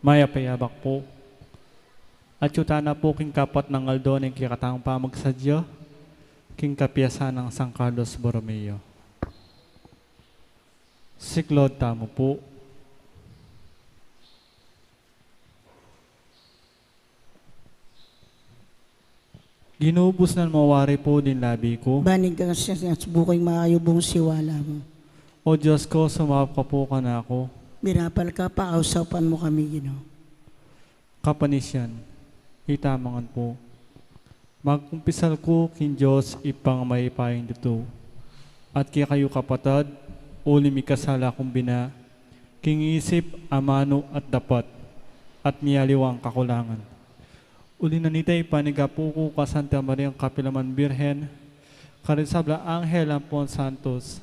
Maya payabak po. At yuta na po king kapat ng aldo ng kikatang pamagsadya, king kapiyasan ng San Carlos Borromeo. Siklod tamo po. Ginubos na mawari po din labi ko. Banig ka siya sa bukoy maayubong siwala mo. O Diyos ko, sumap ka po ka na ako. Binapal ka pa, kausapan mo kami, Ginoo. Kapanisyan, itamangan po. Magkumpisal ko kin Diyos ipang may paing dito. At kaya kayo kapatad, uli mi kasala kong bina, king isip, amano at dapat, at miyaliwang kakulangan. Uli na nita ipanigapo ko ka Santa Maria Kapilaman Birhen, karisabla Anghel Ampon Santos,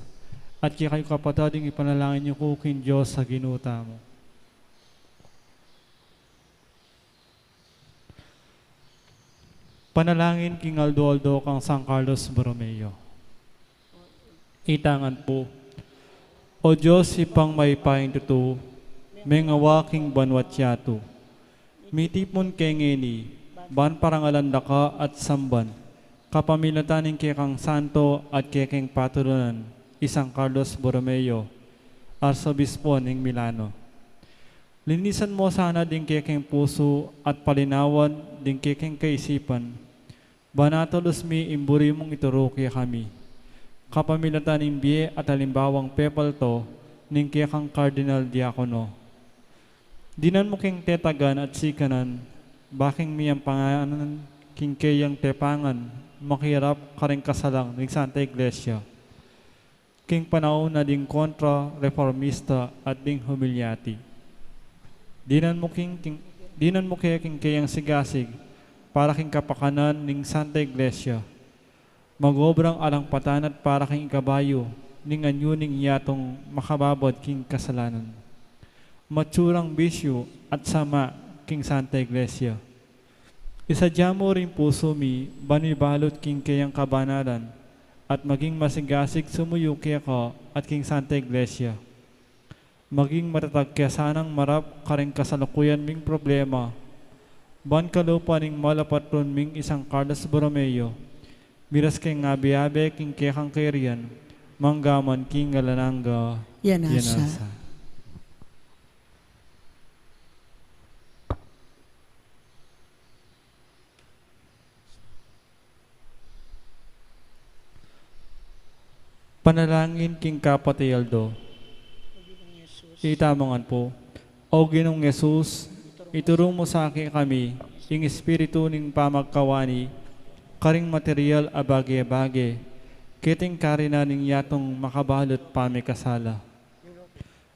at kaya kayo kapatad, ipanalangin niyo ko kin Diyos sa ginuta mo. Panalangin king Aldo kang San Carlos Borromeo. Itangan po. O Diyos, ipang may paing tutu, may ngawaking banwat yato. Mitipon kay ngeni, ban parangalanda ka at samban. Kapamilatanin kay kang santo at kay kang patulunan, isang Carlos Borromeo, Arsobispo ng Milano. Linisan mo sana din kay kang puso at palinawan din kay kang kaisipan. Banatolos mi imburi mong ituro kaya kami. Kapamilatan ng biye at halimbawang pepal to, ning kaya kang Cardinal Diacono. Dinan mo king tetagan at sikanan, baking miyang panganan king kayang tepangan, makirap karing kasalang ng Santa Iglesia. King panahon na ding kontra, reformista at ding humilyati. Dinan mo kaya king kayang sigasig, para king kapakanan ning Santa Iglesia. Magobrang alangpatan at para king kabayo, ning anyuning yatong makababad king kasalanan. Matsurang bisyo at sama king Santa Iglesia. Isadya mo rin puso mi, banibalot king kayang kabanalan, at maging masigasig sumuyo kaya ka at king Santa Iglesia. Maging matatag kaya sanang marap karing kasalukuyan ming problema, ban kalupa ning malapatron ming isang Carlos Borromeo, miras kay ngabi-abe king kekang kerian, manggaman king galananga Yanasa. Panalangin king kapatay Aldo. Itamangan po. O Ginong Yesus, iturong mo sa akin kami, ing espiritu ning pamagkawani, karing material a bagay-bagay, kiting karina ning yatong makabalot pamikasala.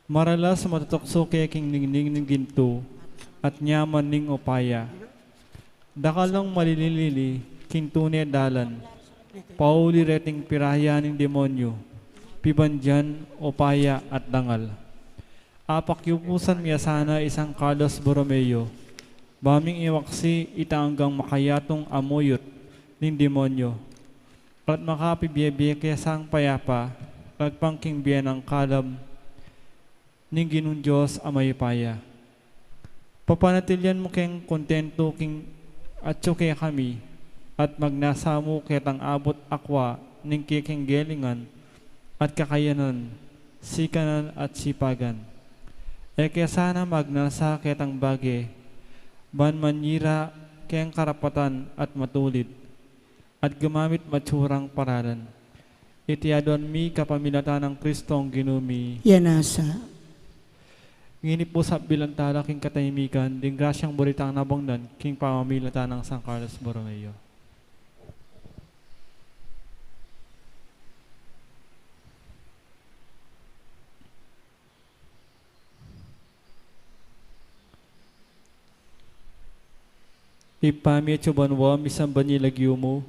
Maralas matutukso kaya king ningning ning ginto, at nyaman ning upaya. Dakalang malilili, king tunay dalan, pauli reting pirahya ning demonyo, pibandyan, upaya at dangal. Apakyupusan miya sana isang Carlos Borromeo, baming iwaksi itanggang makayatong amoyot ning demonyo, at makapibiyabiya kaya sang payapa, pagpangking biya ng kalam, ning Ginong Diyos amay paya. Papanatilyan mo keng kontento king atso kaya kami, at magnasa mo ketang abot akwa ning kiking gelingan, at kakayanan, sikanan at sipagan. E kaya sana magnasa ketang bagay, ban manyira kayang karapatan at matulid, at gumamit matsurang paralan. Itiadon mi kapamilatan ng Kristong ginumi. Yanasa. Ngini po sa bilantala king katahimikan, ding grasyang buritang nabangdan, king pamamilatan ng San Carlos Borromeo. Ipami at subanwa, misang banilagyo mo,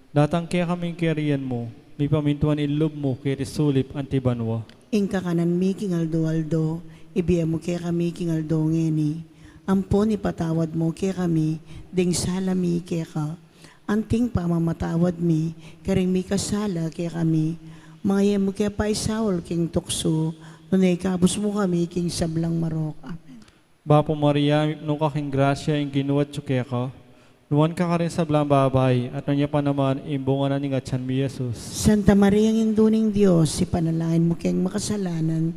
datang kaya kaming kerian mo, may pamintuan ilob mo, kaya sulip antibanwa. Ingka kanan mi king Aldo, ibiya mo kaya kami king Aldo ngeni. Ampon ipatawad mo kaya kami, ding salami kaya ka. Anting pamamatawad mi, karing mi kasala kaya kami. Mga mo kaya paisawol king tukso, nunay kabus mo kami king sablang marok. Amen. Bapo Maria, no kaking grasya yung ginuwat tsukeka, nuwan ka rin sa blang babay, at nanya pa naman imbungan na ni Gatsan mi Jesus. Santa Maria, ang induning Diyos, ipanalangin mo kayong makasalanan,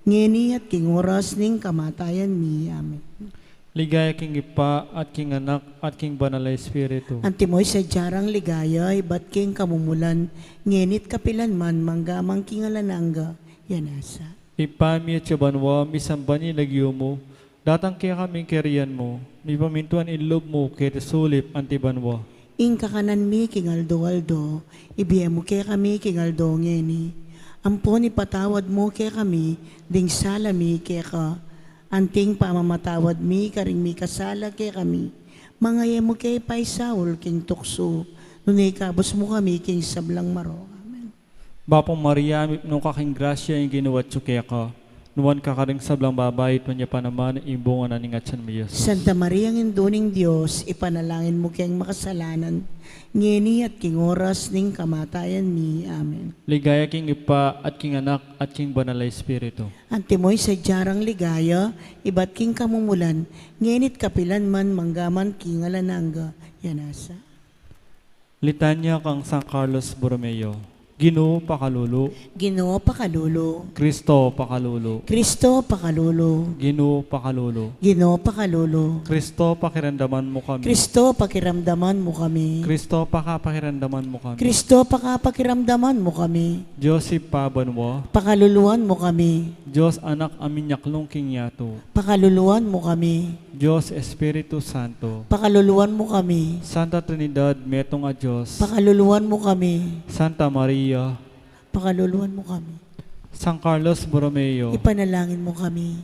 ngeni at king oras ning kamatayan mi. Amen. Ligaya king ipa at king anak at king banal na espiritu. Antimoy sa jarang ligaya, ibat king kamumulan, ngenit kapilan man, manggamang king alananga, yanasa. Ipami at yabanwa, misamban ilagyo mo, datang kaya kaming kerian mo, mi pamintuan ilob mo, kaya sulip antibanwa. Ing kakanan mi king aldo-aldo, ibiyem mo kaya kami king aldo ngeni. Ampon ipatawad mo kaya kami, ding salami kaya ka, anting pamamatawad mi, karing mi kasala kaya kami. Mga mo kaya paisaul king tukso, nunay kabos mo kami king sablang maro. Amen. Bapong Maria, no kaking grasya yung ginuwat tsukeka, nuwan ka rin sa blang babay, at nanya pa naman imbungan na ni Gatsan mi Jesus. Santa Maria, ang induning Diyos, ipanalangin mo kayong makasalanan, ngeni at king oras ning kamatayan mi. Amen. Ligaya king ipa at king anak at king banal na espiritu. Antimoy sa jarang ligaya, iba't king kamumulan, ngenit kapilan man manggaman king alananga, yanasa. Litanya kang San Carlos Borromeo. Ginoo pakalulu, Ginoo pakalulu, Kristo pakalulu, Kristo pakalulu, Ginoo pakalulu, Ginoo pakalulu, Kristo pakiramdaman mo kami, Kristo pakiramdaman mo kami, Kristo pakapakiramdaman mo kami, Kristo pakapakiramdaman mo kami, Diyos ipabanwa, pakaluluan mo kami, Diyos anak amin yaklong king yato, pakaluluan mo kami, Diyos Espiritu Santo, pakaluluan mo kami, Santa Trinidad metong a Diyos, pakaluluan mo kami, Santa Maria, pakaluluan mo kami, San Carlos Borromeo, ipanalangin mo kami,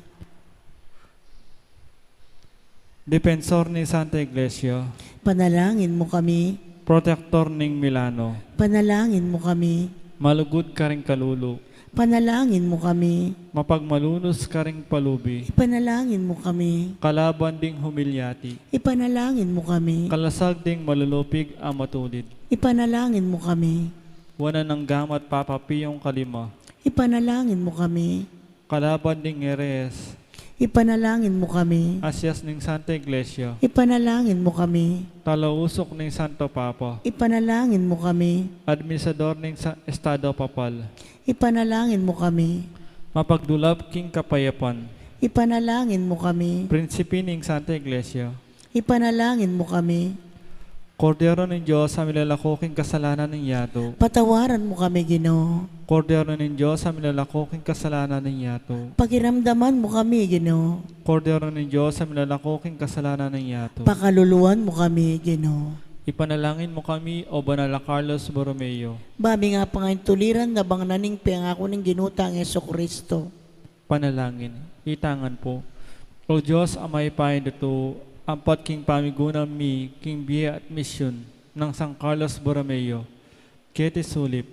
Defensor ni Santa Iglesia, panalangin mo kami, Protector ning Milano, panalangin mo kami, malugod ka ring kalulu, panalangin mo kami, mapagmalunos ka ring palubi, ipanalangin mo kami, kalaban ding humilyati, ipanalangin mo kami, kalasag ding malulupig ang matulid, ipanalangin mo kami, wala ng gamat papapiyong kalima, ipanalangin mo kami, kalaban ding eres, ipanalangin mo kami, asyas ning Santa Iglesia, ipanalangin mo kami, talausok ning Santo Papa, ipanalangin mo kami, administrador ning Estado Papal, ipanalangin mo kami, mapagdulap king kapayapan, ipanalangin mo kami, prinsipi ning Santa Iglesia, ipanalangin mo kami, Kordero ng Diyos sa milalakoking kasalanan ng yato, patawaran mo kami, Ginoo, Kordero ng Diyos sa milalakoking kasalanan ng yato, pakiramdaman mo kami, Ginoo, Kordero ng Diyos sa milalakoking kasalanan ng yato, pakaluluan mo kami, Ginoo. ipanalangin mo kami o Banal na Carlos Borromeo, Babi nga pa ngayon tuliran na bang naning piyangako ng ginutang Yeso Kristo. panalangin, itangan po. O Diyos, amay pahin dito, ampat king pamigunan mi, king biya at misyon, ng San Carlos Borromeo, kete sulip,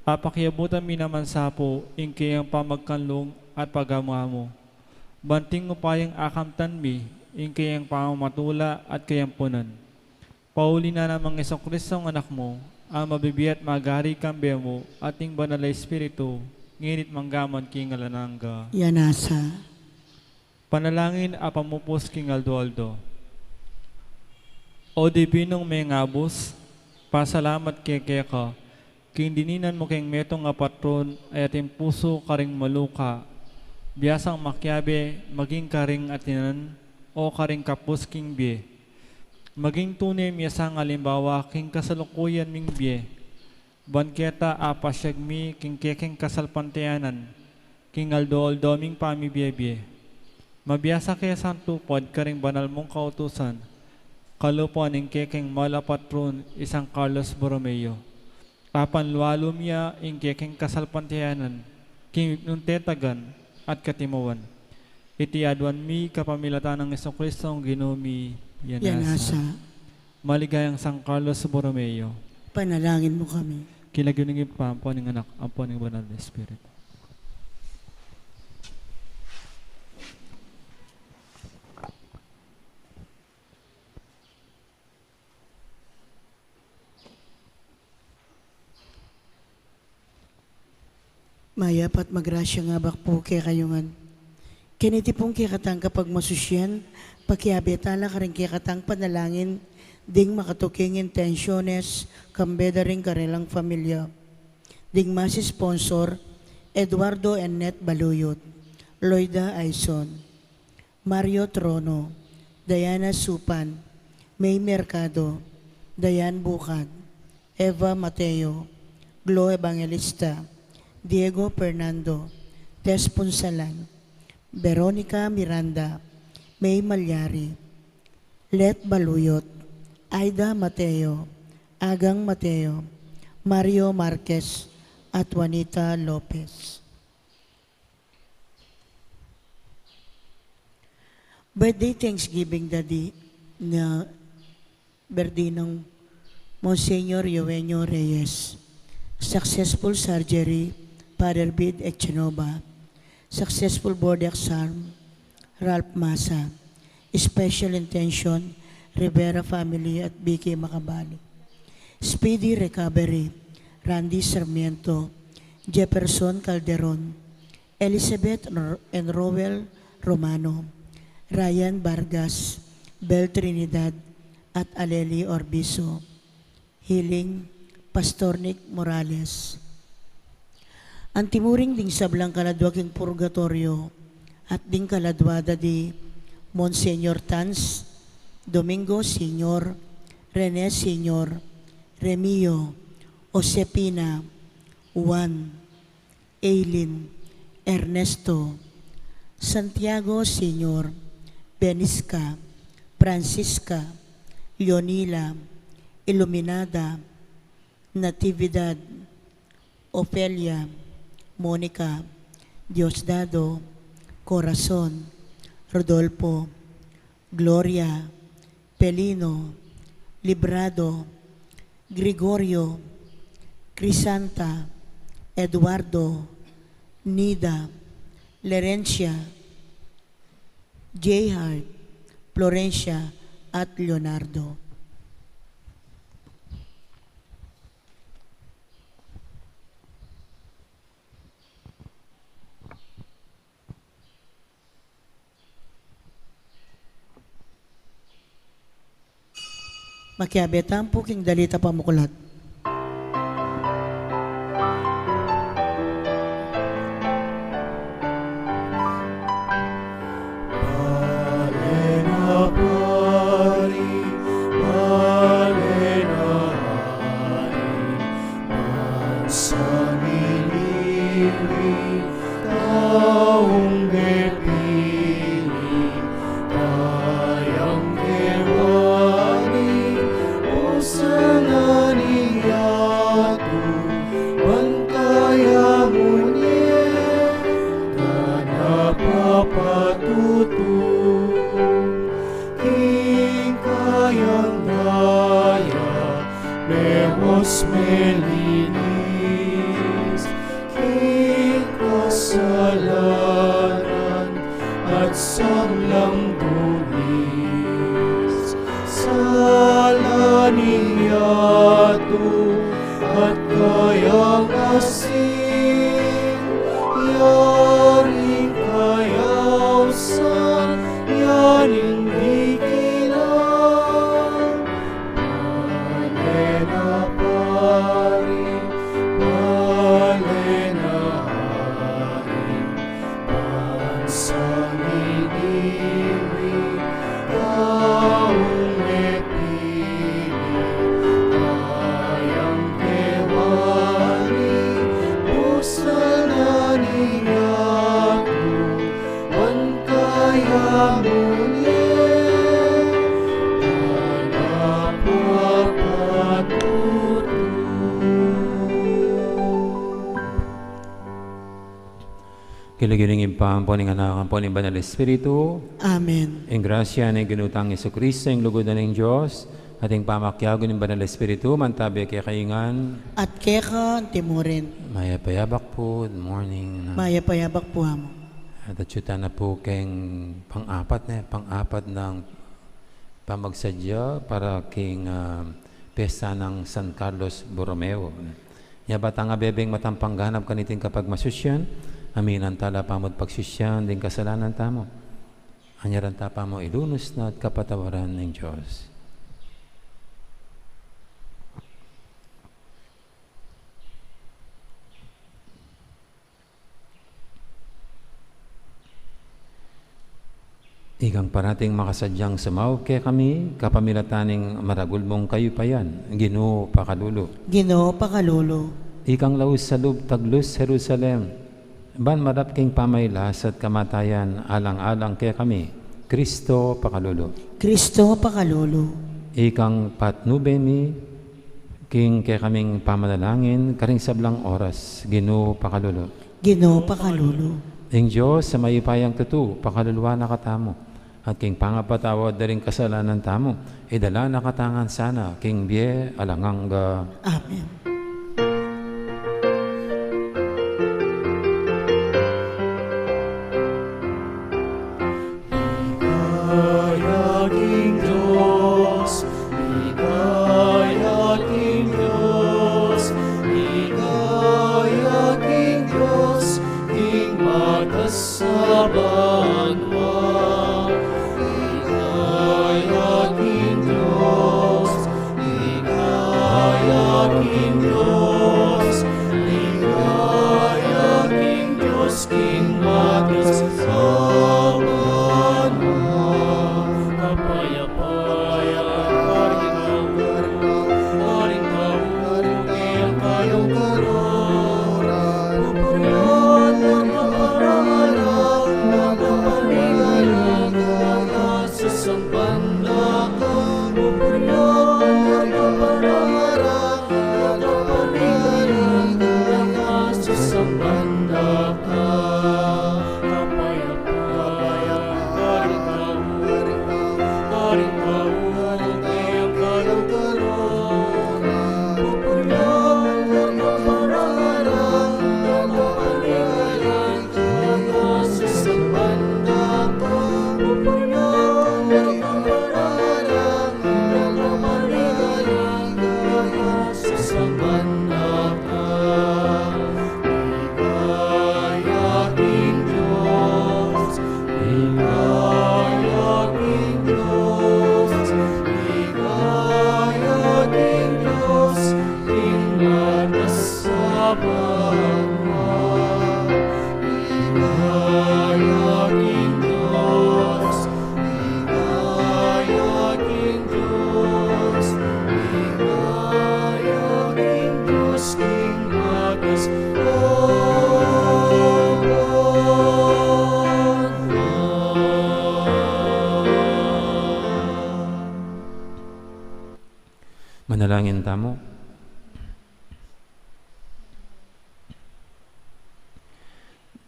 apakiabutan mi naman sapo, ingkayang pamagkanlong at pagamamo. Banting upayang akamtan mi, ingkayang pamamatula at kayampunan. Pauli na namang Jesucristo ang anak mo, ang mabibiyat magari kambe mo, ating banal na espiritu, nginit manggaman king alananga. Yanasa. Panalangin a pamupos king Aldo. O Dibinong may ngabos, pasalamat kay ka, king dininan mo king metong nga patron ay ating puso karing maluka, biyasang makyabe, maging karing atinan, o karing kapus king bie. Maging tunay miyasang alimbawa king kasalukuyan ming bie, banketa apasyag mi king keking kasalpantianan, king Aldo ming pamibie-bie. Mabiyasa kaya santupod karing banal mong kautusan, kalupuan ng keking malapatron isang Carlos Borromeo. Tapan luwalo miya ing keking kasalpantianan, king nuntetagan at katimuan. Itiadwan mi kapamilatan ng Jesucristo ang ginumi Yanasa. Maligayang San Carlos Borromeo. Panalangin mo kami. Kilagyo ng ipampo ng anak, ampo ng banal na Espiritu. Mayapat magrasya nga bak po kay kayungan. Kiniti pong kikatang kapag masusyan, pakiabetala ka rin kikatang panalangin, ding makatuking intensyones, kambeda rin karelang pamilya. Ding masi sponsor, Eduardo Ennet Baluyot, Loida Aison, Mario Trono, Diana Supan, May Mercado, Dayan Bukad, Eva Mateo, Glo Evangelista, Diego Fernando, Tess Punsalan, Veronica Miranda, May Malyari, Let Baluyot, Aida Mateo, Agang Mateo, Mario Marquez, at Juanita Lopez. Birthday Thanksgiving Daddy na birthday ng Monsignor Eugenio Reyes. Successful surgery, Father Bid Echenova. Successful board exam, Ralph Masa. Special intention, Rivera family at BK Makabali. Speedy recovery, Randy Sarmiento, Jefferson Calderon, Elizabeth and Rowell Romano, Ryan Vargas, Bel Trinidad, at Aleli Orbizo. Healing, Pastor Nick Morales. Ang timuring ding sablang kaladwaking purgatorio at ding kaladwada di Monsignor Tans, Domingo Senior, Rene Senior, Remio, Josepina, Juan, Eileen, Ernesto, Santiago Senior, Benisca, Francisca, Leonila, Iluminada, Natividad, Ofelia, Monica, Diosdado, Corazon, Rodolfo, Gloria, Pelino, Librado, Gregorio, Crisanta, Eduardo, Nida, Lerencia, J. Hart, Florencia, at Leonardo. Makiabetan po king dalita pamukulat. Kilugiring impang po ng anak po ng Banal Espiritu. Amen. Ang grasya ng ginutang Yesu Cristo, ang lugod na ng Diyos, ating pamakyago ng Banal Espiritu, mantabi kay kaingan. At keka timurin. Maya payabak po, good morning. Maya payabak po hamo. At atyuta na po keng pang-apat ng pamagsadya para king pesta ng San Carlos Borromeo. Yabat ang abebeng matampang ganap kanitin kapag masusyan, Amin ang tala pamod pagsisyan, din kasalanan tamo. Anyaran tapa mo ilunos na at kapatawaran ng Diyos. Ikang parating makasadyang sumaw kay kami, kapamilataning maragulmong kayo pa yan, Ginoo pakalulo. Ginoo pakalolo. Ikang laus sa loob taglus Jerusalem, ban marap king pamaylas at kamatayan, alang-alang kay kami, Kristo pakalulo. Kristo pakalolo. Ikang patnubemi, king kay kaming pamanalangin, karing sablang oras, Ginoo pakalulo. Ginoo pakalolo. Ing Diyos sa mayipayang tutu, pakaluluwa na katamo. At king pangapatawad na rin kasalanan tamo, idala na katangan sana, king biye alanganga. Amen. King Diyos, Ligaya King Diyos, Ligaya King Diyos, King Matas sa banwa. Ligaya King Diyos, Ligaya King Diyos, Ligaya King Diyos, King Matas sa banwa. Manalangin tamo.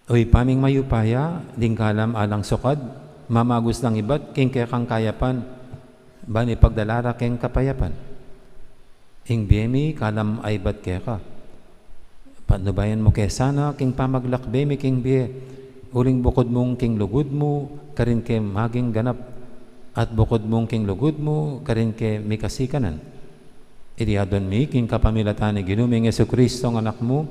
Oy paming mayupaya, ding kalam alang sukad, mamagos ng ibat, king kang kayapan, bani pagdalara king kapayapan. Ing biyemi, kalam ay bat keka. Patnubayan mo kaya sana, king pamaglakbemi king biye, uling bukod mong king lugod mo, karin ke maging ganap, at bukod mong king lugod mo, karin ke mikasikanan. Iriadon mi, king kapamilatan ni ginuming Yesu Kristo ang anak mo,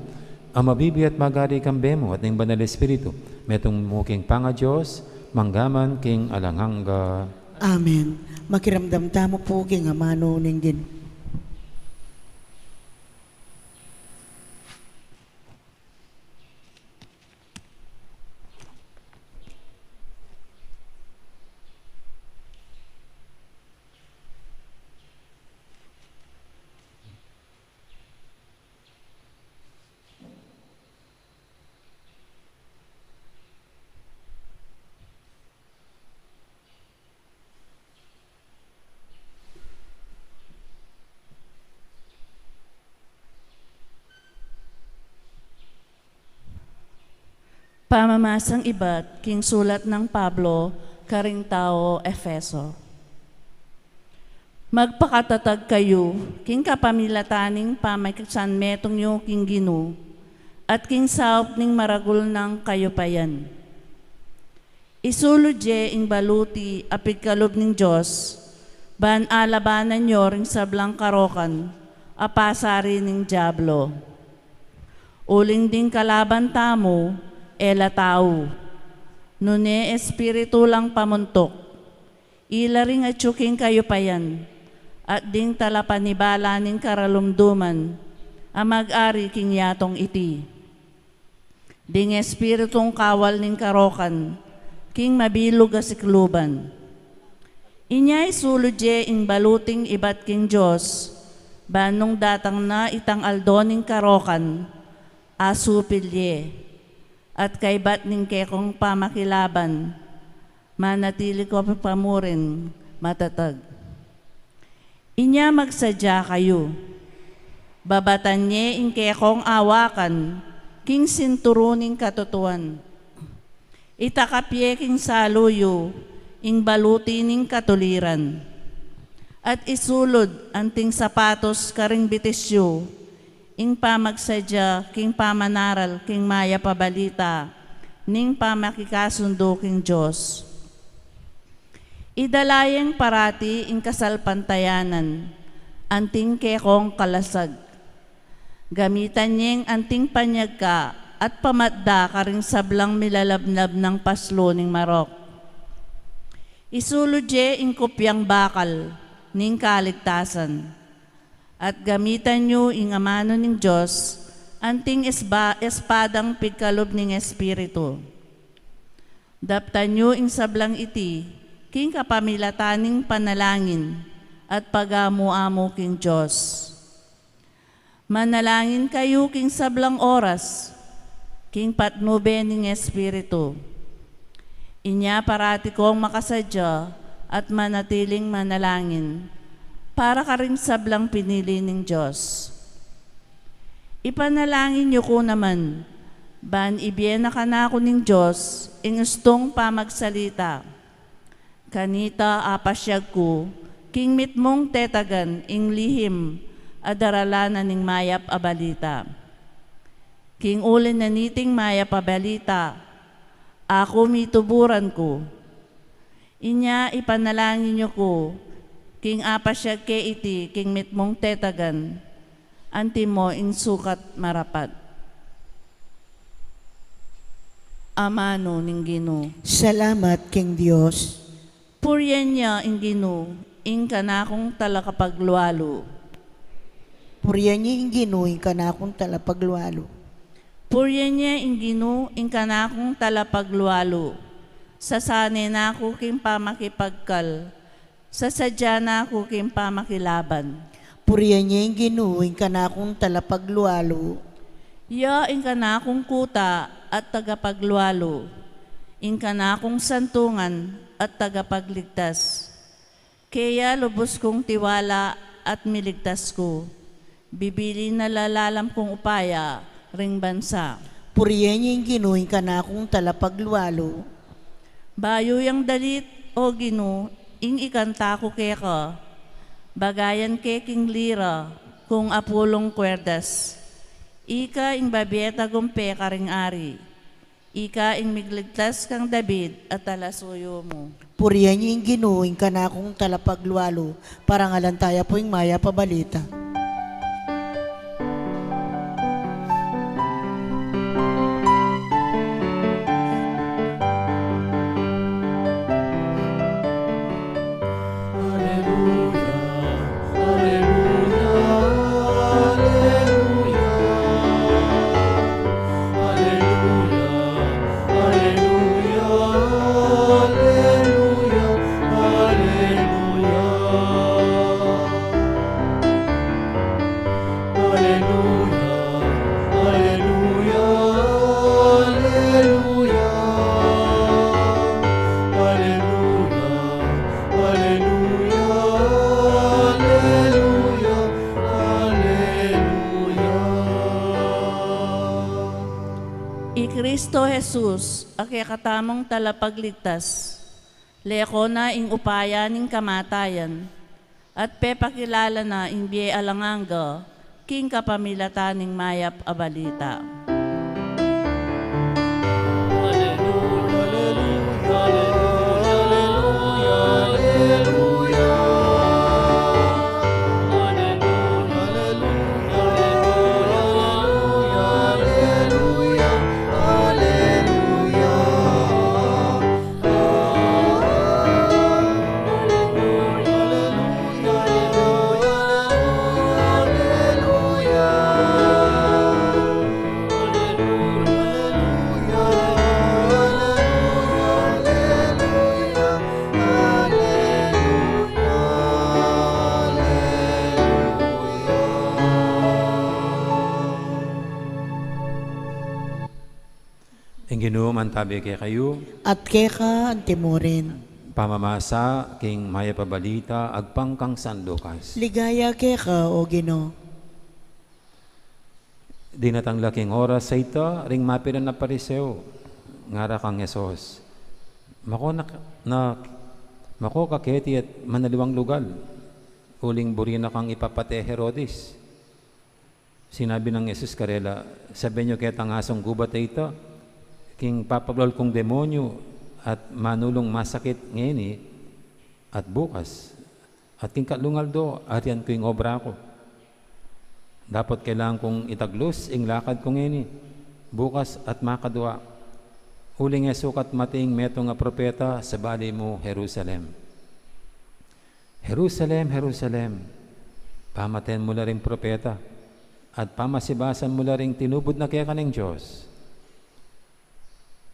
ang mabibi at magari kang bemo at ng banal Espiritu, metong muking panga Diyos, manggaman king alanganga. Amen. Makiramdam tamo po king amano ning din. Pamamasang ibat, king sulat ng Pablo, karing tao, Efeso. Magpakatatag kayo, king kapamilataning pamaykasan metong yung king Ginu, at king saop ning maragul ng kayo payan. Isulod je ing baluti apid kalob ning Diyos, ban alabanan nyo ring sablang karokan, apasari ning Diablo. Uling ding kalaban tamo, ela tao. Nune espiritu lang pamuntok. Ilaring at tsuking kayo payan. At ding talapanibala ning karalumduman. Amag-ari king yatong iti. Ding espiritong kawal ning karokan. King mabilog a sikluban. Inyay suludye ing baluting ibat king Diyos. Banong datang na itang aldoning karokan. Asupilye. At kay bat ning kekong pamakilaban, manatili ko pamurin matatag. Inya magsadya kayo, babatan niya ing kekong awakan, king sinturuning katutuan. Itakapye king saluyo, ing baluti ning katuliran. At isulod anting sapatos karing bitisyo, ing pamagsadya, king pamanaral, king maya pabalita, ning pamakikasundo king Diyos. Idalayeng parati ing kasalpantayanan, anting kekong kalasag. Gamitan niyeng anting panyagka at pamatda karing sablang milalabnab ng paslo ning marok. Isuludye ing kopyang bakal, ning kaligtasan. At gamitan nyo ing amano ng Diyos, anting espadang pigkalob ng Espiritu. Daptan nyo ing sablang iti, king kapamilataning panalangin, at pagamu-amo king Diyos. Manalangin kayo king sablang oras, king patnube ng Espiritu. Inya parati kong makasadya at manatiling manalangin, para ka rin sablang pinili ng Diyos. Ipanalangin niyo ko naman, ban ibiyena ka na ako ng Diyos, ing gustong pamagsalita. Kanita apasyag ko, king mitmong tetagan, ing lihim, adaralanan ning mayap abalita. King ulin na niting mayap abalita, ako mituburan ko. Inya ipanalangin niyo ko, king apasyag ke iti, king mitmong tetagan, anti mo ing sukat marapat. Amano ning Ginoo. Salamat king Diyos. Puryan niya ing Ginoo, ing kanakong talakapaglualo. Puriyan niya yung ginuing ka na akong talapaglualo. Puryan niya ing Ginoo, ing kanakong talapaglualo. Sasane na ako king pamakipagkal, sasadya na ako king pamakilaban. Puriyan niya yung ginuing ka na akong talapaglualo. Ya ing kanakong kuta at tagapaglualo, ing kanakong santungan at tagapagligtas. Kaya lubos kong tiwala at miligtas ko, bibili na lalalam kong upaya, ring bansa. Puriyan niya yung ginuing ka na akong talapaglualo. Bayo yang dalit, o Ginoo, ing ikanta ko keka, bagayan keking lira, kung apulong kwerdas. Ika ing babieta gumpe karing ari, ika ing migligtas kang David at talasuyo mo. Puriyan niya yung ginuing ka na akong talapaglualo. Parangalan tayo po yung maya pabalita. Kristo Jesus, katamong talapagligtas, leko na ing upaya ning kamatayan, at pepakilala na ing biye alanganga, king kapamilata ning mayap abalita. mantabi kay kayo, at keka ang timurin. pamamasa king maya pabalita, agpangkang San Lucas. Ligaya keka, O Ginoo. Dinatangla king oras sa ito, ring mapilan na pariseo, ngara kang Yesos. Mako kaketi at manaliwang lugal, uling burina kang ipapate Herodes. Sinabi ng Jesus karela, sabi nyo ketang asong gubat ay ito, king papablol kong demonyo at manulong masakit ngayon at bukas. At king kalungal do, ariyan ko yung obra ko. Dapat kailangan kong itaglos, ing lakad ko ngayon bukas at makadua. Uling esukat mating meto nga propeta sa bali mo, Jerusalem. Jerusalem, Jerusalem, pamaten mo na rin propeta at pamasibasan mo na rin tinubod na kaya kaning Diyos.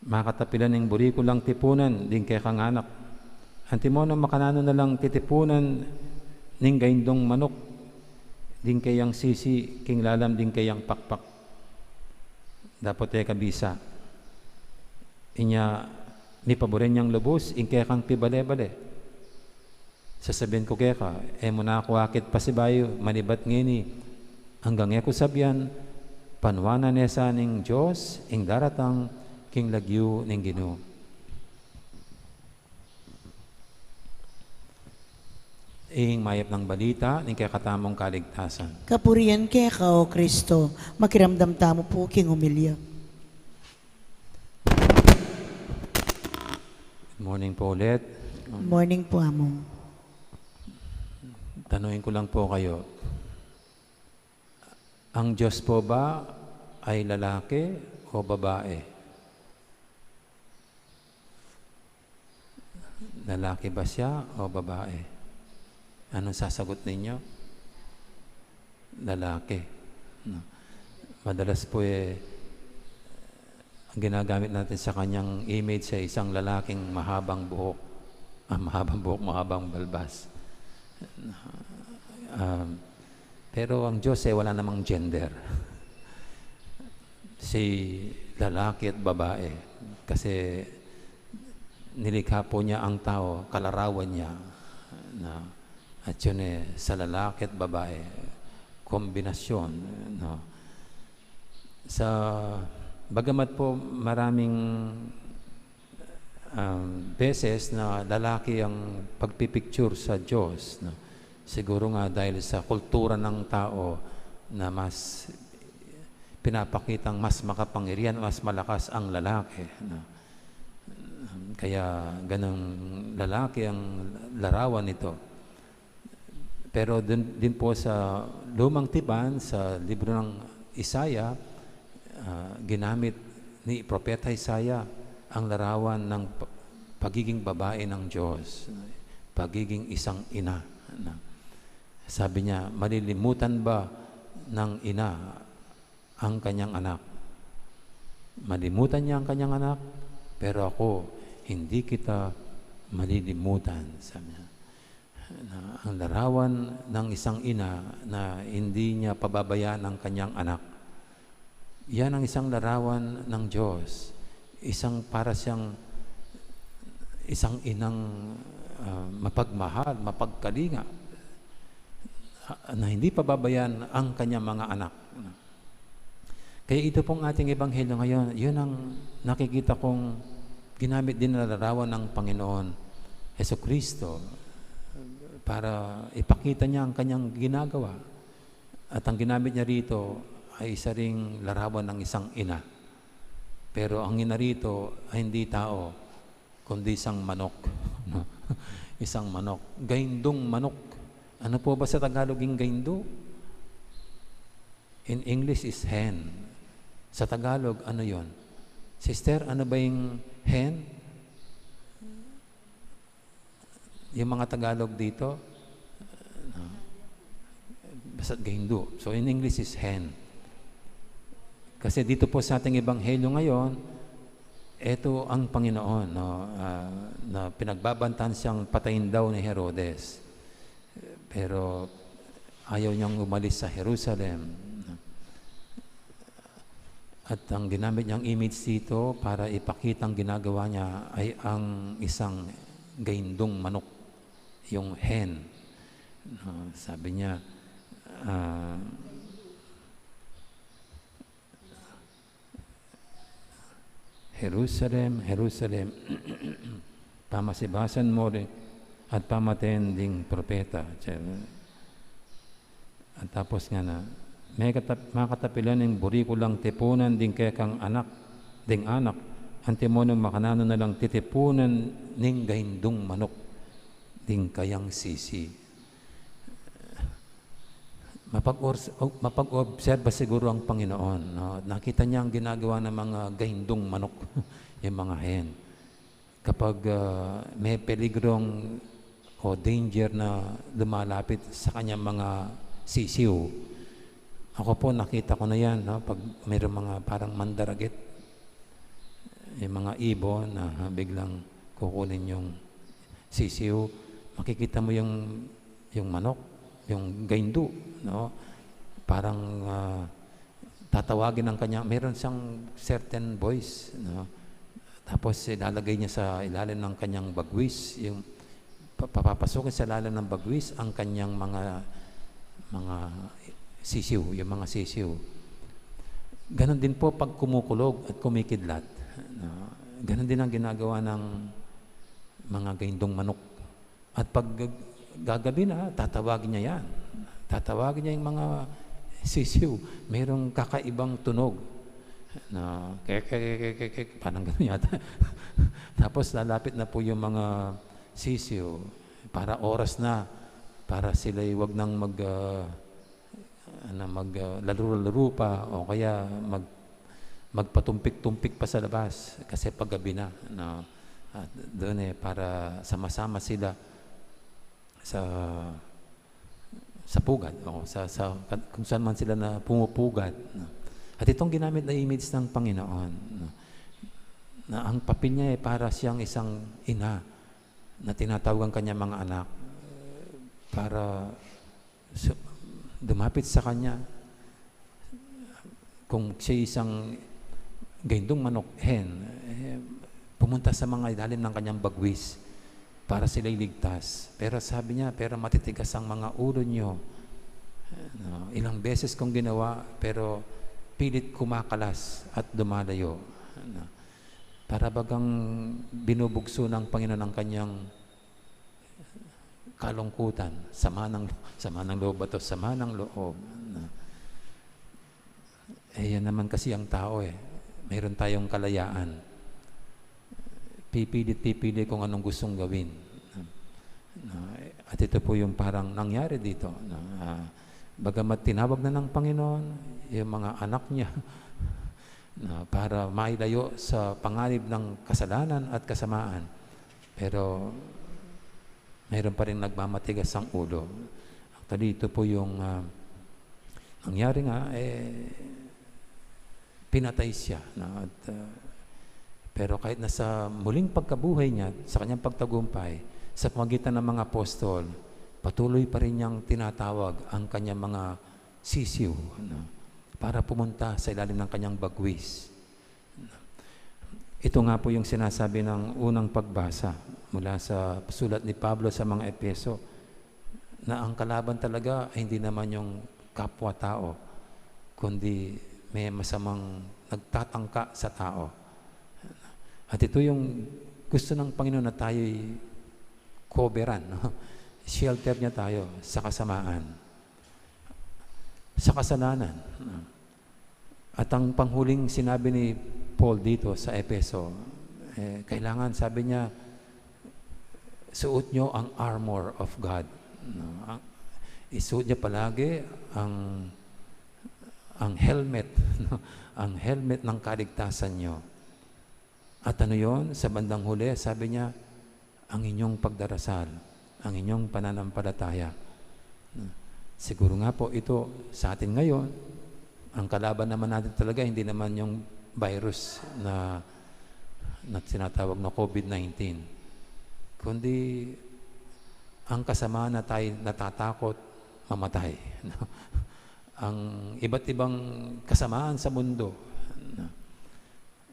Makatapilan ng buriko lang tipunan, din kaya kang anak. Antimono makanano na lang titipunan ning gaindong manok, din kayang sisi, king lalam, din kayang pakpak. Dapat kabisa. Inya, ni paborin niyang lubos, in kaya kang pibale-bale. Sasabihin ko kaya ka, muna ako akit pasibayo, manibat ngini, hanggang ko sabyan, panwana nesa ning Diyos, ing daratang, king lagyu ning Ginoo. Ing mayap ng balita, ning kaya katamong kaligtasan. Kapurian keka, O Kristo. Makiramdam tamo po, king umilya. Good morning po ulit. Morning po, Among. Tanungin ko lang po kayo, ang Diyos po ba ay lalaki o babae? Lalaki ba siya o babae? Anong sasagot ninyo? Lalaki. No. Madalas po ang ginagamit natin sa kanyang image sa isang lalaking mahabang buhok. Mahabang buhok, mahabang balbas. Pero ang Diyos wala namang gender. Si lalaki at babae. Kasi nilikha po niya ang tao, kalarawan niya. At yun sa lalaki at babae, kombinasyon. No? Sa bagamat po maraming beses na lalaki ang pagpipicture sa Diyos, no? Siguro nga dahil sa kultura ng tao na mas pinapakitang mas makapangyarihan, mas malakas ang lalaki. No? Kaya ganang lalaki ang larawan nito. Pero din po sa lumang tipan, sa libro ng Isaiah, ginamit ni Propeta Isaiah ang larawan ng pagiging babae ng Diyos, pagiging isang ina. Sabi niya, malilimutan ba ng ina ang kanyang anak? Malimutan niya ang kanyang anak, pero ako, hindi kita malilimutan. Sabi niya. Ang larawan ng isang ina na hindi niya pababayaan ang kanyang anak. Yan ang isang larawan ng Diyos. Para siyang isang inang mapagmahal, mapagkalinga, na hindi pababayaan ang kanyang mga anak. Kaya ito pong ating ebanghelyo ngayon, yun ang nakikita kong ginamit din na larawan ng Panginoon Jesucristo para ipakita niya ang kanyang ginagawa. At ang ginamit niya rito ay isa ring larawan ng isang ina. Pero ang ina rito ay hindi tao, kundi isang manok. Isang manok. Gaindong manok. Ano po ba sa Tagalog yung gaindo? In English is hen. Sa Tagalog, ano yon? Sister, ano ba yung hen? Yung mga Tagalog dito, basta gaindo. So in English is hen. Kasi dito po sa ating ebanghelyo ngayon, ito ang Panginoon, no, na pinagbabantaan siyang patayin daw ni Herodes. Pero ayaw niyang umalis sa Jerusalem. At ang ginamit niyang image dito para ipakita ang ginagawa niya ay ang isang gaindong manok, yung hen. Sabi niya, Jerusalem, Jerusalem, pamasibasan mo rin at pamaten ding propeta. At tapos nga na, makatapilan ng burikulang tipunan ding kaya kang anak, ding anak, antimonong makanano na lang titipunan ning gaindong manok, ding kayang sisi. Mapag-obserba siguro ang Panginoon. No? Nakita niya ang ginagawa ng mga gaindong manok, yung mga hen. Kapag may peligrong o danger na lumalapit sa kanyang mga sisiw, ako po nakita ko na yan, no? Pag mayroong mga parang mandaragit, yung mga ibon na biglang kukunin yung sisiw, makikita mo yung manok, yung gaindo, no? Parang tatawagin ang kanya, meron siyang certain voice, no? Tapos ilalagay niya sa ilalim ng kanyang bagwis, yung papapasukin sa ilalim ng bagwis ang kanyang mga sisiw, yung mga sisiw. Ganon din po pag kumukulog at kumikidlat. Ganon din ang ginagawa ng mga gaindong manok. At pag gagabi na, tatawagin niya yan. Tatawagin niya yung mga sisiw. Mayroong kakaibang tunog. Na parang gano'n yata. Tapos lalapit na po yung mga sisiw para oras na, para sila'y wag nang laro-laro pa o kaya magpatumpik-tumpik pa sa labas kasi paggabi na, no? At doon para sama-sama sila sa pugad o sa kung saan man sila na pumupugad, no? At itong ginamit na image ng Panginoon, no? Na ang papel niya para siyang isang ina na tinatawag ang kanyang mga anak para dumapit sa kanya. Kung siya isang gaindong manok, hen, pumunta sa mga ilalim ng kanyang bagwis para sila'y ligtas. Pero sabi niya, pero matitigas ang mga ulo niyo. Ilang beses kong ginawa, pero pilit kumakalas at dumalayo. Para bagang binubugso ng Panginoon ang kanyang kalungkutan, sama ng loob ba to? Sama ng loob. Yan naman kasi ang tao mayroon tayong kalayaan. Pipilit kung anong gustong gawin. At ito po yung parang nangyari dito. Bagamat tinawag na ng Panginoon yung mga anak niya para mailayo sa panganib ng kasalanan at kasamaan, pero mayroon pa rin nagmamatigas ang ulo. Actually, ito po yung nangyari nga, pinatay siya. Pero kahit nasa muling pagkabuhay niya, sa kanyang pagtagumpay, sa pamagitan ng mga apostol, patuloy pa rin niyang tinatawag ang kanyang mga sisiw para pumunta sa ilalim ng kanyang bagwis. Ito nga po yung sinasabi ng unang pagbasa mula sa sulat ni Pablo sa mga Epeso, na ang kalaban talaga ay hindi naman yung kapwa-tao, kundi may masamang nagtatangka sa tao. At ito yung gusto ng Panginoon na tayo'y coveran, no? Shelter niya tayo sa kasamaan, sa kasalanan. At ang panghuling sinabi ni Paul dito sa Epeso, kailangan, sabi niya, suot nyo ang armor of God. Isuot niya palagi ang helmet, ang helmet ng kaligtasan nyo. At ano yon? Sa bandang huli, sabi niya, ang inyong pagdarasal, ang inyong pananampalataya. Siguro nga po ito sa atin ngayon, ang kalaban naman natin talaga, hindi naman yung virus na sinatawag na COVID-19, kundi ang kasamaan na tayo natatakot mamatay. Ang iba't ibang kasamaan sa mundo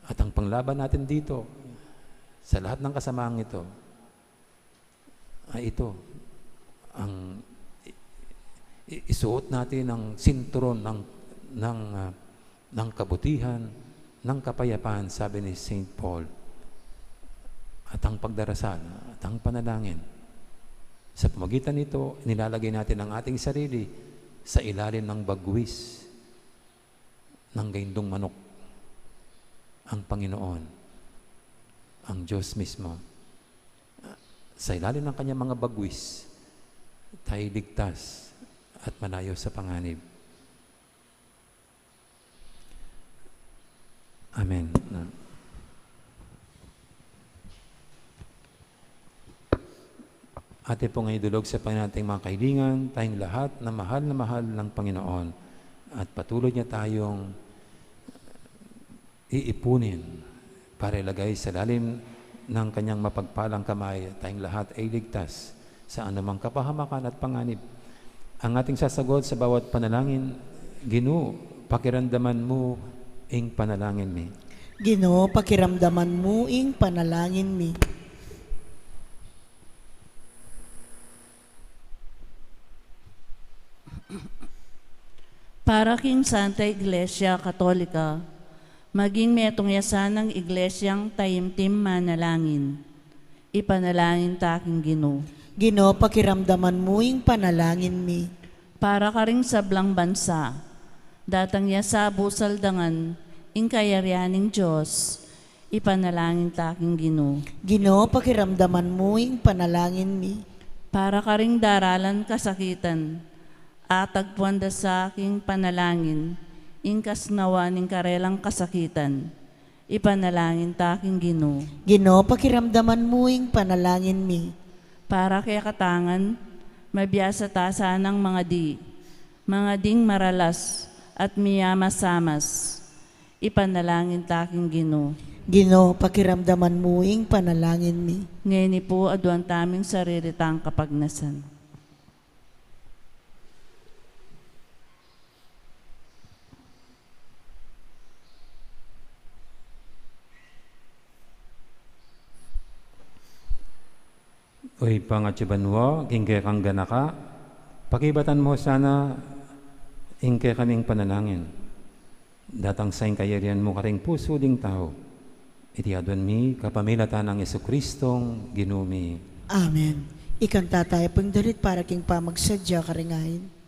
At ang panglaban natin dito, sa lahat ng kasamaang ito, ay ito, ang isuot natin ang sinturon ng kabutihan, ng kapayapaan, sabi ni St. Paul. At ang pagdarasal, at ang panalangin. Sa pamagitan nito, nilalagay natin ang ating sarili sa ilalim ng bagwis ng gaindong manok. Ang Panginoon, ang Diyos mismo. Sa ilalim ng kanyang mga bagwis, tayo ligtas at malayo sa panganib. Amen. Ate po ngayon dulog sa nating mga kaibigan, tayong lahat na mahal ng Panginoon at patuloy niya tayong iipunin para ilagay sa lalim ng kanyang mapagpalang kamay. Tayong lahat ay ligtas sa anumang kapahamakan at panganib. Ang ating sasagot sa bawat panalangin, Ginoo, pakiramdaman mo ing panalangin mi. Ginoo, pakiramdaman mo ing panalangin mi. Para king Santa Iglesia Katolika, maging metong yasan ng iglesyang taimtim manalangin. Ipanalangin ta aking Ginoo. Ginoo, pakiramdaman mo ing panalangin mi. Para ka ring sablang bansa, datang yasa busaldangan, ing kayarianing Diyos, ipanalangin ta aking Ginoo. Ginoo, pakiramdaman mo ing panalangin mi. Para ka ring daralan kasakitan, atagpuan da sa aking panalangin, ingkas nawa ning karelang kasakitan, ipanalangin ta aking Ginoo. Ginoo, pakiramdaman mo ing panalangin mi. Para kaya katangan, mabiyasa ta sanang mga ding maralas at miyamasamas, ipanalangin ta aking Ginoo. Ginoo, pakiramdaman mo ing panalangin mi. Ngayon po aduan taming sariritang kapagnasan. Oy pangatsubanwa, kingke kang ganaka, pakibatan mo sana ingke kaming panalangin. Datang sa kayarian mo karing puso ding tao. Iti adwan mi, kapamilatan ng Jesukristong ginumi. Amen. Ikanta tayo pang dalit para king pamagsadya karingahin.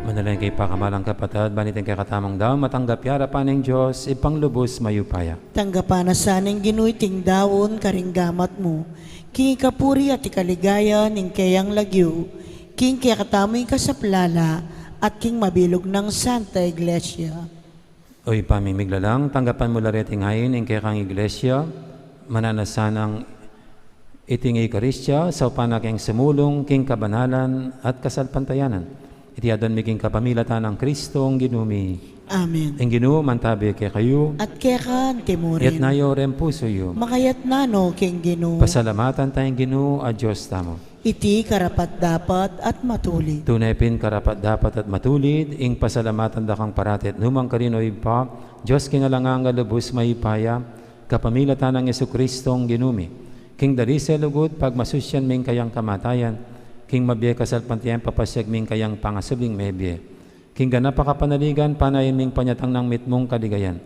Manalangin kay pakamalang kapatid, banitin kay katamang daw, matanggap yara pa ng Diyos, ipanglubos mayupaya. Tanggapan na sanang ginuiting dawon karinggamat mo. King kapuri at ikaligaya ning kayang lagyo. King kaya katamoy kasaplala at king mabilog ng Santa Iglesia. Oy pamimiglalang, tanggapan mo lareting hayin, kay kang iglesia, mananasanang iting Eukaristya sa panaking sumulong king kabanalan at kasalpantayanan. Iti adan miking kapamilatan ng Kristo ang ginumi. Amen. Ang Ginoo mantabi kay kayo, At kaya yat timurin, nayo ren puso yo. makayat nano king Ginoo, Pasalamatan tayong Ginoo a Diyos tamo. iti karapat dapat at matuli. Tunay pin karapat dapat at matulid, ing pasalamatan da kang paratit numang karinoy pa, Diyos kinalangang galubos maipaya, kapamilatan ng Yesu-Kristo ang ginumi. King dari sa lugod, pag masusyan ming kayang kamatayan, king mabye kasalpantiyan papasyag ming kayang pangasubing mebye. King ganap pakapanaligan, panayin ming panyatang ng mitmong kaligayan.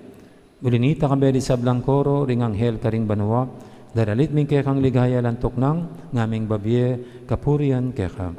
Ulinita kamberi sa blangkoro, ring anghel karing banwa, daralit ming kekang ligaya lantok nang, ngaming babye, kapurian keka.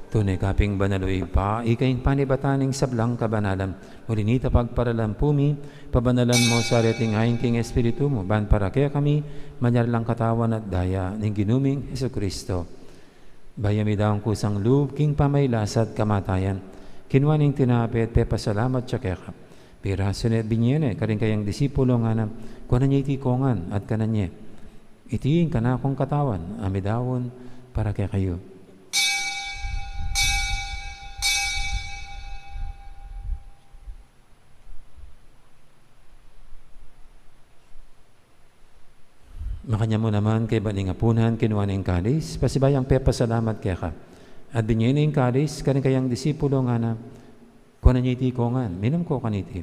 Tunay kaping banaloy pa, ikaing panibataning sablang kabanalan. Mulinita pagparalampumi, pabanalan mo sa reting haing king Espiritu mo, ban para kaya kami, manyarlang katawan at daya, ng ginuming Jesucristo. Bayami daong kusang loob, king pamaylasat kamatayan. Kinwaning tinapit, pepasalamat siya kaya. Piraso na binyene, karing kayang disipulo nga na, kunan niya itikongan at kanan niya. Itiin ka na akong katawan, amidawon, para kaya kayo. Makanya mo naman kay baning apunan kinuha ng kalis, pasibayang pepasalamat kaya ka. At binyo na yung kalis, kaning kayang disipulo nga na, kunan niya itikongan, minam ko kaniti.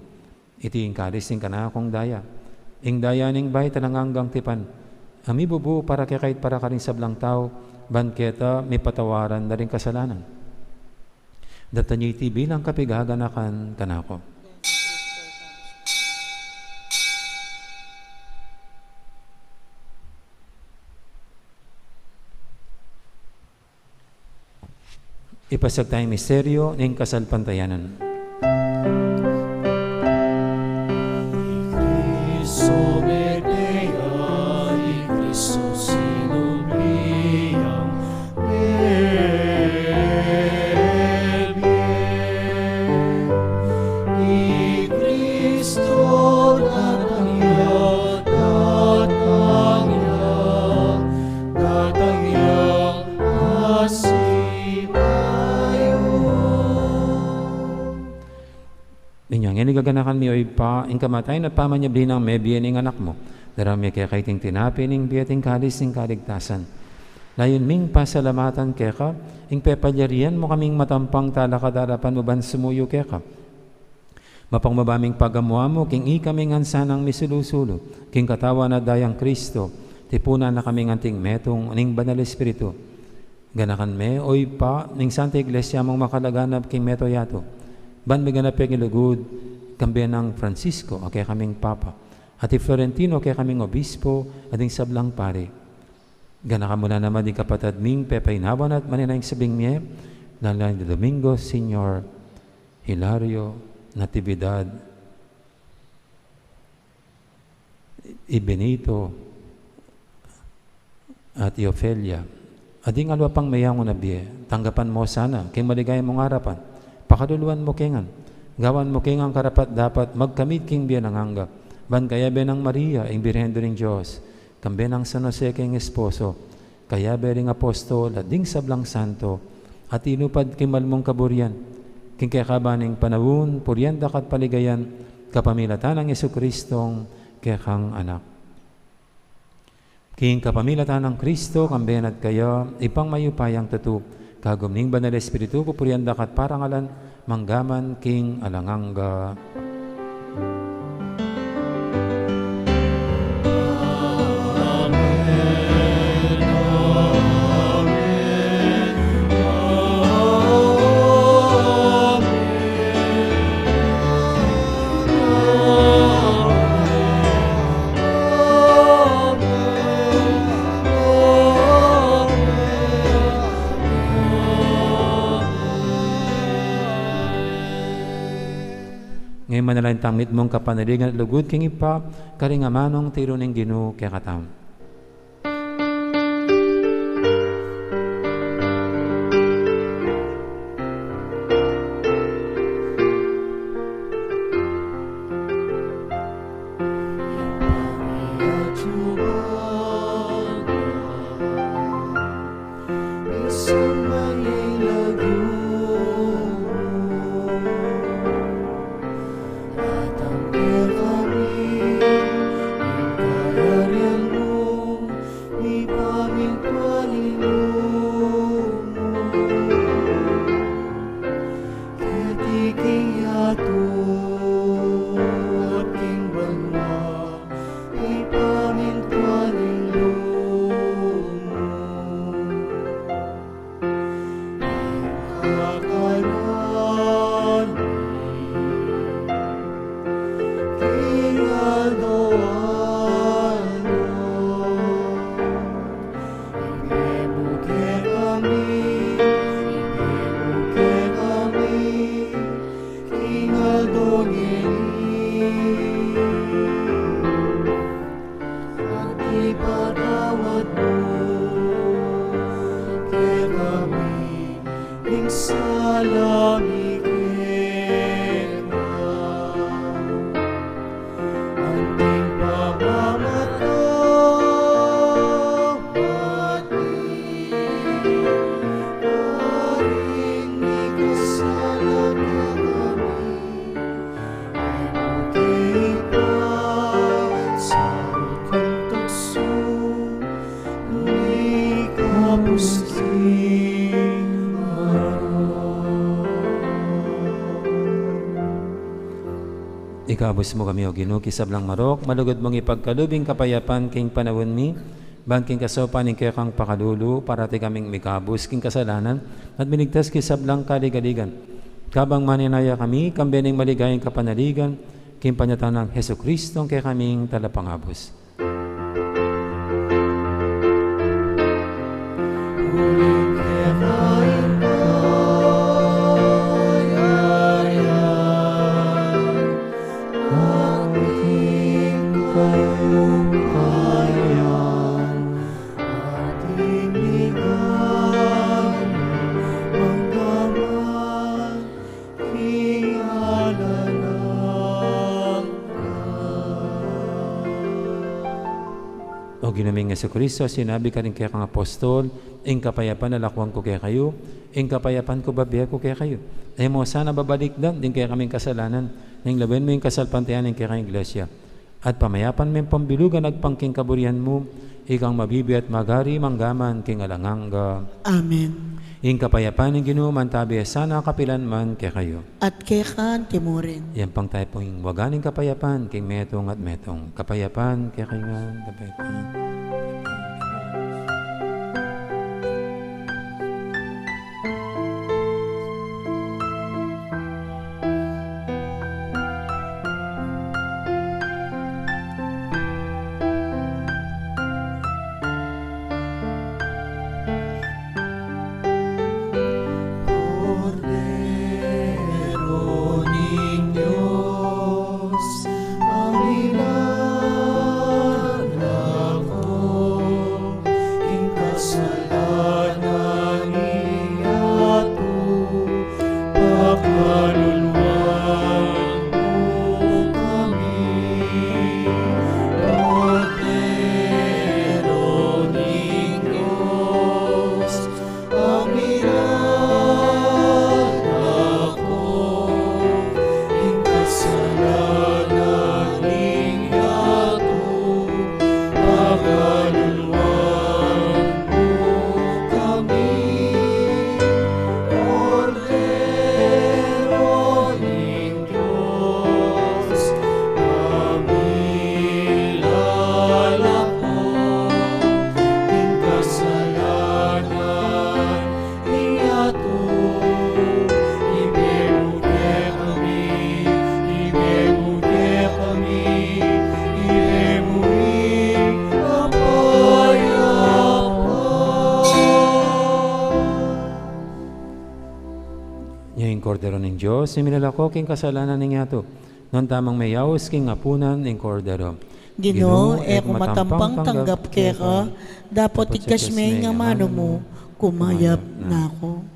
Iti yung kalis ng kana akong daya. Ing daya ning bay tananganggang tipan. Ami bubu para kay kahit para karing sablang tao, banketa may patawaran na rin kasalanan. Data niya iti bilang kapigaganakan kanako. Ipasag tayong misteryo ng kasalpantayanan. Inyang inigaganakan mi oy pa, ing kamatay na pamanyabli ng mebye ning anak mo. Darami kaya kaiting tinapi ning biyating kalis ning kaligtasan. Layon ming pasalamatan kaya ka, ing pepalyarian mo kaming matampang talakadarapan mo ban sumuyo kaya ka. Mapangmabaming pagamuha mo, king ikaming ansanang misulusulo, king katawa na dayang Kristo, tipuna na kaming anting metong ning banal Espiritu. Ganakan me, oy pa, ning Santa Iglesia mong makalaganap king meto yato. Ban may ganap yung ilugod, kambiyan ng Francisco, o kaya kaming Papa. At Florentino, o kaya kaming Obispo, at yung sablang pare. Gana ka muna naman din kapatid ming pepainawan at maninayang sabing miye, lalay de Domingo, Senyor Hilario, Natividad, Benito, at Ofelia, Ading alwa pang mayang na biye, tanggapan mo sana, kay maligay mong harapan, pakaduluan mo kengan, gawan mo kengang karapat dapat magkamit king biya ng hangga, ban kaya benang Maria, ing birhendo ng Diyos, kambe ng San Jose king esposo, kaya bering apostol, at ding sablang santo, at inupad king malmong kaburian, king kakabaning panawun, puryanda kat paligayan, kapamilatan ng Jesucristong kekang anak. King kapamilatan ng Kristo, kambenat kayo, ipang mayupayang tatu, kagumning banal Espiritu, pupurianda kat parangalan, manggaman king alanganga. Ngayon manalain tangit mong kapanaligan at lugod king ipa, karingamanong tiro ng Ginoo kaya katam. Ikabos mo kami o Ginoo, kisablang marok, malugod mong ipagkalubing kapayapan king panawon mi, bangking kasopan ning kekang pakalulu, parati kaming mikabos king kasalanan, at minigtas kisablang kaligaligan. Kabang maninaya kami, kambening maligayang kapanaligan, king panyatan ng Jesucristo, kay kaming talapangabos. O ginaming Jesucristo, sinabi ka rin kaya kang apostol, ing kapayapan na lakwang ko kaya kayo, ing kapayapan ko babiya ko kaya kayo. Ay mo sana babalik dan, din kaya kaming kasalanan, ning laban mo yung kasalpantayan ng kaya kang iglesia. At pamayapan mo yung pambilugan, nagpangking kaburihan mo, ikang mabibi at magari, manggaman, king alanganga. Amen. Ing kapayapan ng Ginoo, mantabi sana kapilan man kaya kayo. At kekan timurin. Yan pang tayo pong waganing kapayapan, king metong at metong. Kapayapan, kaya kayo nga, kapayapan. ning Diyos, iminalako king kasalanan ning yato, non tamang mayawas king apunan ning kordero. Ginoo, kung matampang tanggap keka, dapat ikas may nga mano mo, kumayap na ako.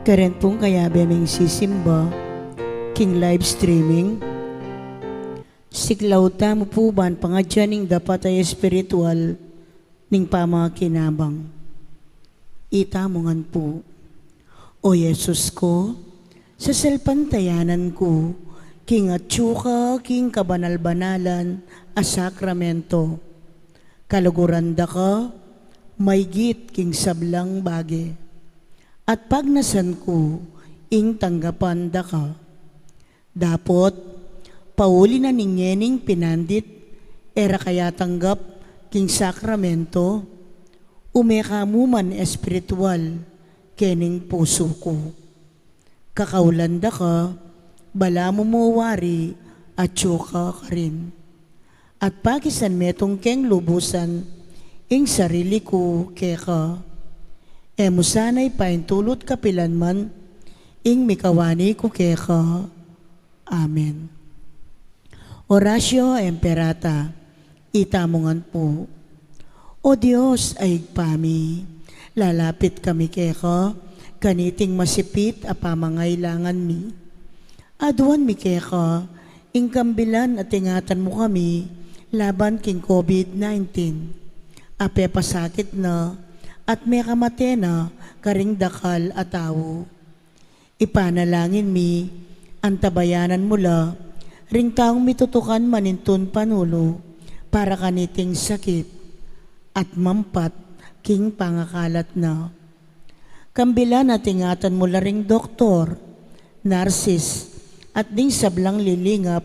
Karen pong kaya bemeng sisimba, king live streaming. Siklaw ta mo po ban pangadyaning dapat ay espiritual ning pamakinabang. Ita mo ngan po, O Yesus ko, sa selpantayanan ko, king atsuka, king kabanal-banalan, a sakramento. Kaluguranda ka, may git king sablang bage. At pagnasan ko, ing tanggapan da ka. Dapot, pauli na ningening pinandit, era kaya tanggap king sakramento, umekamuman espiritual, kening puso ko. Kakaulanda ka, bala mo mawari, at tsuka ka rin. At pakisan metong keng lubusan, ing sarili ko keka. Emo sana'y paintulot kapilan man, ing mikawani ko keka. Amen. Oratio Emperata, itamongan po. O Diyos ay igpami, lalapit kami keka, kaniting masipit a pamangailangan mi. Aduan mi keka, ing kambilan at ingatan mo kami, laban king COVID-19. Ape pasakit na, at may kamate na, karing dakal at tao. Ipanalangin mi, antabayanan mula, ring taong mitutukan manintun panulo, para kaniting sakit, at mampat king pangakalat na. Kambilan at ingatan mula ring doktor, narsis, at ding sablang lilingap,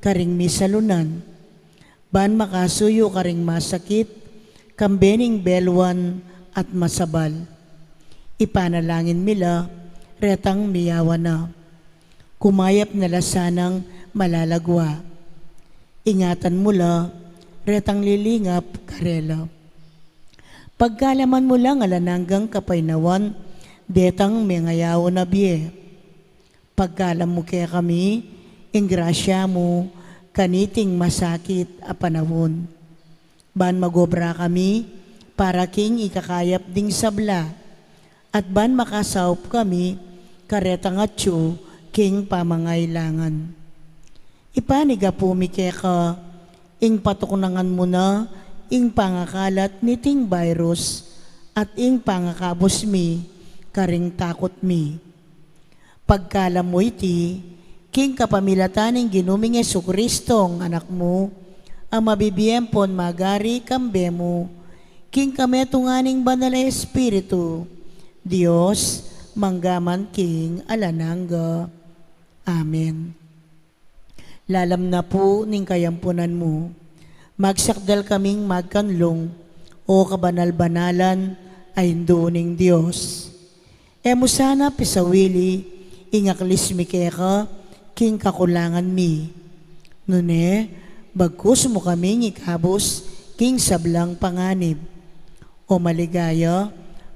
karing misalunan. Ban makasuyo karing masakit, kambening belwan at masabal. Ipanalangin mila, retang miyawa na. Kumayap na lasanang malalagwa. Ingatan mula, retang lilingap karela. Pagkalaman mo lang alananggang kapainawan, detang mengayaw na biye. Pagkalam mo kaya kami, ingrasya mo, kaniting masakit a panahon. Ban magobra kami, para king ikakayap ding sabla, at ban makasaup kami, karetang atyo, king pamangailangan. Ipaniga po mi keka, ing patukunangan mo na, ing pangakalat niting virus, at ing pangakabos mi, karing takot mi. Pagkalam mo iti, king kapamilataning ginuming Jesucristong anak mo, ang mabibiyempon magari kambe mo, king kametunganing banal na Espiritu, Diyos, manggaman king alanangga. Amen. Lalam na po ning kayampunan mo, magsakdal kaming magkanlong, o kabanal-banalan ay hinduning Diyos. Emo sana pisawili, ingaklis mi keka, king kakulangan mi. Nune, bagkus mo kaming ikabos, king sablang panganib. O maligaya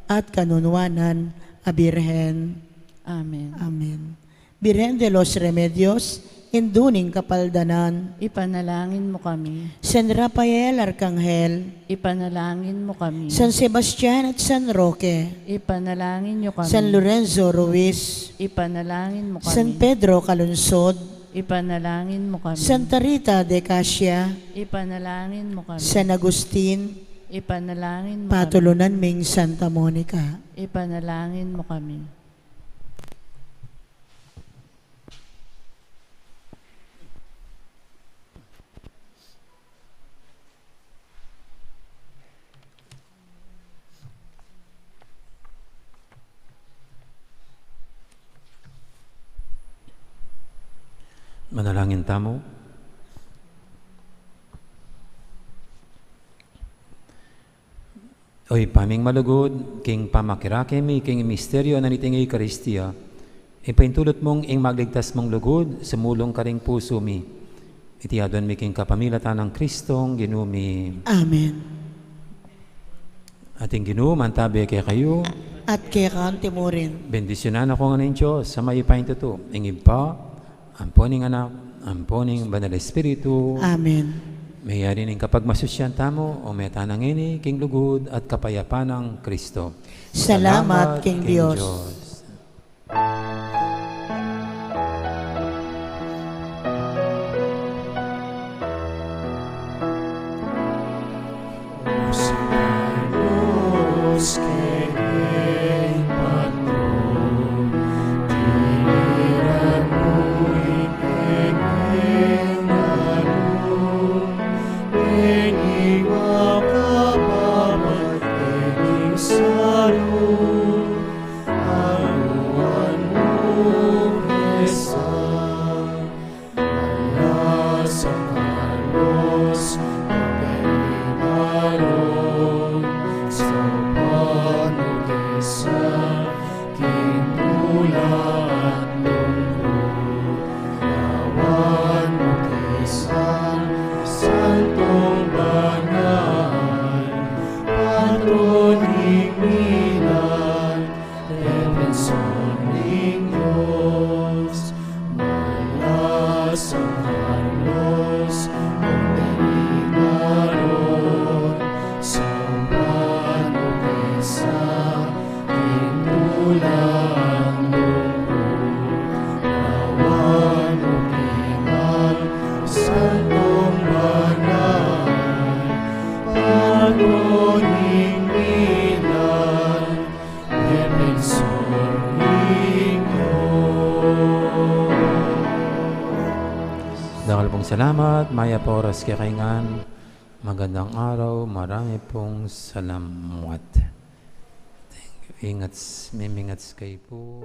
at kanunwanan a Birhen. Amen. Amen. Birhen de los Remedios, induning kapaldanan. Ipanalangin mo kami. San Rafael Arcangel, Ipanalangin mo kami. San Sebastian at San Roque, Ipanalangin niyo kami. San Lorenzo Ruiz, Ipanalangin mo kami. San Pedro Calunsod, Ipanalangin mo kami. Santa Rita de Casia, Ipanalangin mo kami. San Agustin, Ipanalangin mo kami. patulunan ming Santa Monica. Ipanalangin mo kami. Manalangin tamo. Oy paming malugod, king pamakirake mi, king misteryo na niting Eucharistia, ipaintulot mong ing magligtas mong lugod, sumulong karing puso mi. Itiyadon mi king kapamilatan ng Kristong ginumi. Amen. Ating ginuman tabi kay kayo, At kaya kanti mo rin. bendisyonan ako nga ng Diyos sa may ipaintuto, ing iba, amponing anak, amponing banal Espiritu, Amen. mayari ning kapag masusyan tamo, o meta ng ini, king lugod at kapayapan ng Kristo. Salamat, King Diyos. Salud, Defensoring Diyos, malas ang halos, pagdaligaron, sa panukesa, tintulang loob, nawan ukingan, santong banal, patroning minan, defensoring Diyos. Dakal pong salamat, maya po oras kakaingan. Magandang araw, marami pong salamat. Thank you. Ingat, may kayo po.